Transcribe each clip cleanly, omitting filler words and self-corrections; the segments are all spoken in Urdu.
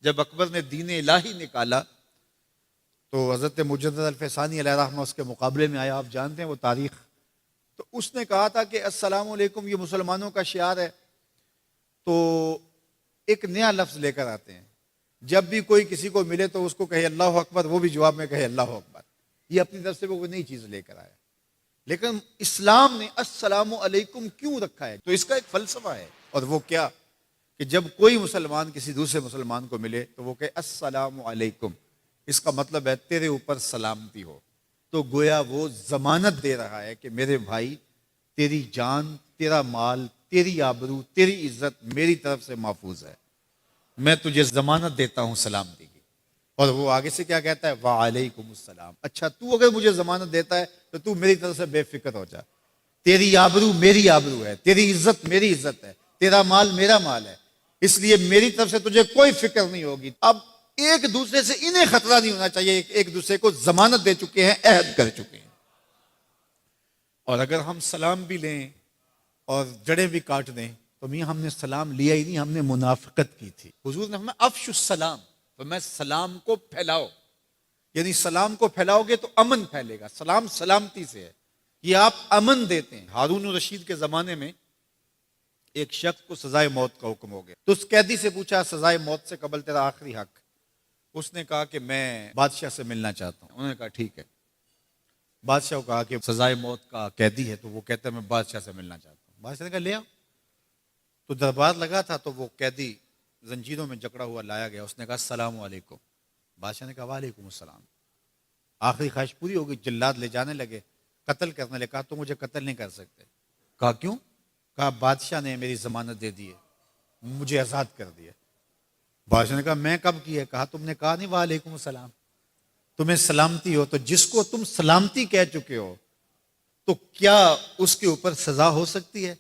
جب اکبر نے دین الہی نکالا تو حضرت مجدد الفسانی علیہ رحمہ اس کے مقابلے میں آیا. آپ جانتے ہیں وہ تاریخ. تو اس نے کہا تھا کہ السلام علیکم یہ مسلمانوں کا شعار ہے. تو ایک نیا لفظ لے کر آتے ہیں. جب بھی کوئی کسی کو ملے تو اس کو کہے اللہ اکبر, وہ بھی جواب میں کہے اللہ اکبر. یہ اپنی طرف سے وہ نئی چیز لے کر آیا. لیکن اسلام نے السلام علیکم کیوں رکھا ہے؟ تو اس کا ایک فلسفہ ہے, اور وہ کیا کہ جب کوئی مسلمان کسی دوسرے مسلمان کو ملے تو وہ کہے السلام علیکم. اس کا مطلب ہے تیرے اوپر سلامتی ہو. تو گویا وہ ضمانت دے رہا ہے کہ میرے بھائی, تیری جان, تیرا مال, تیری آبرو, تیری عزت میری طرف سے محفوظ ہے. میں تجھے ضمانت دیتا ہوں سلامتی کی. اور وہ آگے سے کیا کہتا ہے؟ وعلیکم السلام. اچھا تو اگر مجھے ضمانت دیتا ہے تو تو میری طرف سے بے فکر ہو جا. تیری آبرو میری آبرو ہے, تیری عزت میری عزت ہے, تیرا مال میرا مال ہے, اس لیے میری طرف سے تجھے کوئی فکر نہیں ہوگی. اب ایک دوسرے سے انہیں خطرہ نہیں ہونا چاہیے, ایک دوسرے کو ضمانت دے چکے ہیں, عہد کر چکے ہیں. اور اگر ہم سلام بھی لیں اور جڑیں بھی کاٹ دیں تو میاں ہم نے سلام لیا ہی نہیں, ہم نے منافقت کی تھی. حضور نے فرمایا افشوا السلام, تو میں سلام کو پھیلاؤ. یعنی سلام کو پھیلاؤ گے تو امن پھیلے گا. سلام سلامتی سے ہے, یہ آپ امن دیتے ہیں. ہارون الرشید کے زمانے میں ایک شخص کو سزائے موت کا حکم ہو گیا. تو اس قیدی سے پوچھا سزائے موت سے قبل تیرا آخری حق. اس نے کہا کہ میں بادشاہ سے ملنا چاہتا ہوں. انہوں نے کہا ٹھیک ہے. بادشاہ کو کہا کہ سزائے موت کا قیدی ہے, تو وہ کہتا ہے میں بادشاہ سے ملنا چاہتا ہوں. بادشاہ نے کہا لے آؤ. تو دربار لگا تھا, تو وہ قیدی زنجیروں میں جکڑا ہوا لایا گیا. اس نے کہا السلام علیکم. بادشاہ نے کہا وعلیکم السلام. آخری خواہش پوری ہو گئی. جلاد لے جانے لگے, قتل کرنے لگے. کہا تو مجھے قتل نہیں کر سکتے. کہا کیوں؟ کہا بادشاہ نے میری ضمانت دے دی ہے, مجھے آزاد کر دیا. بادشاہ نے کہا میں کب کی ہے؟ کہا تم نے کہا نہیں وعلیکم السلام, تمہیں سلامتی ہو. تو جس کو تم سلامتی کہہ چکے ہو تو کیا اس کے اوپر سزا ہو سکتی ہے؟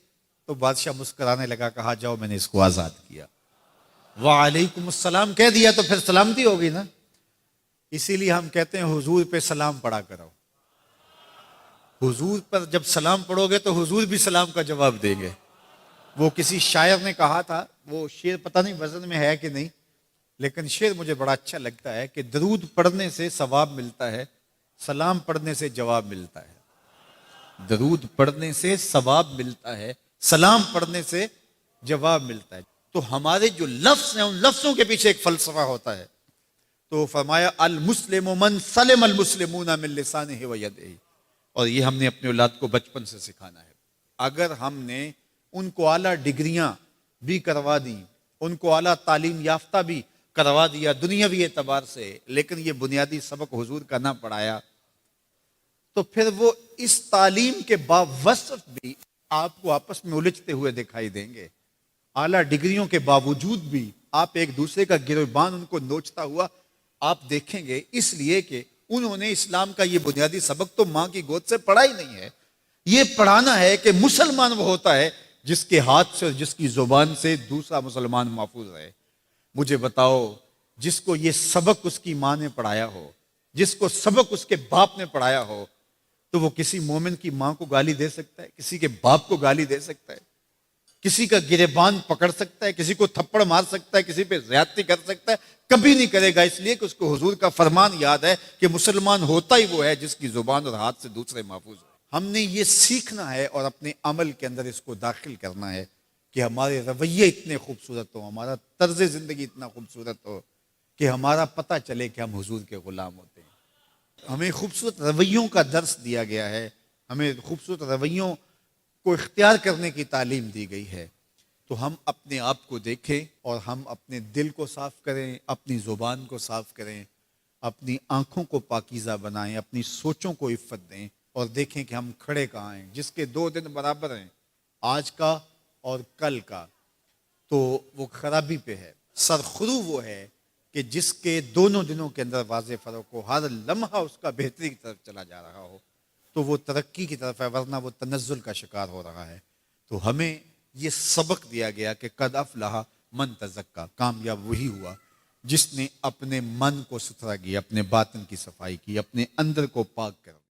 تو بادشاہ مسکرانے لگا, کہا جاؤ میں نے اس کو آزاد کیا. وعلیکم السلام کہہ دیا تو پھر سلامتی ہوگی نا. اسی لیے ہم کہتے ہیں حضور پہ سلام پڑھا کرو. حضور پر جب سلام پڑھو گے تو حضور بھی سلام کا جواب دیں گے. وہ کسی شاعر نے کہا تھا, وہ شعر پتہ نہیں وزن میں ہے کہ نہیں, لیکن شعر مجھے بڑا اچھا لگتا ہے کہ درود پڑھنے سے ثواب ملتا ہے, سلام پڑھنے سے جواب ملتا ہے. درود پڑھنے سے ثواب ملتا ہے, سلام پڑھنے سے جواب ملتا ہے. تو ہمارے جو لفظ ہیں ان لفظوں کے پیچھے ایک فلسفہ ہوتا ہے. تو فرمایا المسلم من سلم المسلمون من لسانہ و یدہ, اور یہ ہم نے اپنے اولاد کو بچپن سے سکھانا ہے. اگر ہم نے ان کو اعلیٰ ڈگریاں بھی کروا دیں, ان کو اعلیٰ تعلیم یافتہ بھی کروا دیا دنیاوی اعتبار سے, لیکن یہ بنیادی سبق حضور کا نہ پڑھایا, تو پھر وہ اس تعلیم کے باوصف بھی آپ کو آپس میں الجھتے ہوئے دکھائی دیں گے. اعلیٰ ڈگریوں کے باوجود بھی آپ ایک دوسرے کا گریبان ان کو نوچتا ہوا آپ دیکھیں گے, اس لیے کہ انہوں نے اسلام کا یہ بنیادی سبق تو ماں کی گود سے پڑھا ہی نہیں ہے. یہ پڑھانا ہے کہ مسلمان وہ ہوتا ہے جس کے ہاتھ سے اور جس کی زبان سے دوسرا مسلمان محفوظ رہے. مجھے بتاؤ, جس کو یہ سبق اس کی ماں نے پڑھایا ہو, جس کو سبق اس کے باپ نے پڑھایا ہو, تو وہ کسی مومن کی ماں کو گالی دے سکتا ہے, کسی کے باپ کو گالی دے سکتا ہے, کسی کا گریبان پکڑ سکتا ہے, کسی کو تھپڑ مار سکتا ہے, کسی پہ زیادتی کر سکتا ہے؟ کبھی نہیں کرے گا, اس لیے کہ اس کو حضور کا فرمان یاد ہے کہ مسلمان ہوتا ہی وہ ہے جس کی زبان اور ہاتھ سے دوسرے محفوظ ہو. ہم نے یہ سیکھنا ہے اور اپنے عمل کے اندر اس کو داخل کرنا ہے کہ ہمارے رویے اتنے خوبصورت ہوں, ہمارا طرز زندگی اتنا خوبصورت ہو کہ ہمارا پتہ چلے کہ ہم حضور کے غلام ہوتے ہیں. ہمیں خوبصورت رویوں کا درس دیا گیا ہے, ہمیں خوبصورت رویوں کو اختیار کرنے کی تعلیم دی گئی ہے. تو ہم اپنے آپ کو دیکھیں اور ہم اپنے دل کو صاف کریں, اپنی زبان کو صاف کریں, اپنی آنکھوں کو پاکیزہ بنائیں, اپنی سوچوں کو عفت دیں, اور دیکھیں کہ ہم کھڑے کہاں ہیں. جس کے 2 دن برابر ہیں, آج کا اور کل کا, تو وہ خرابی پہ ہے. سرخرو وہ ہے کہ جس کے دونوں دنوں کے اندر واضح فرق ہو, ہر لمحہ اس کا بہتری کی طرف چلا جا رہا ہو, تو وہ ترقی کی طرف ہے, ورنہ وہ تنزل کا شکار ہو رہا ہے. تو ہمیں یہ سبق دیا گیا کہ قد افلح من تزکا, کامیاب وہی ہوا جس نے اپنے من کو ستھرا کیا, اپنے باطن کی صفائی کی, اپنے اندر کو پاک کر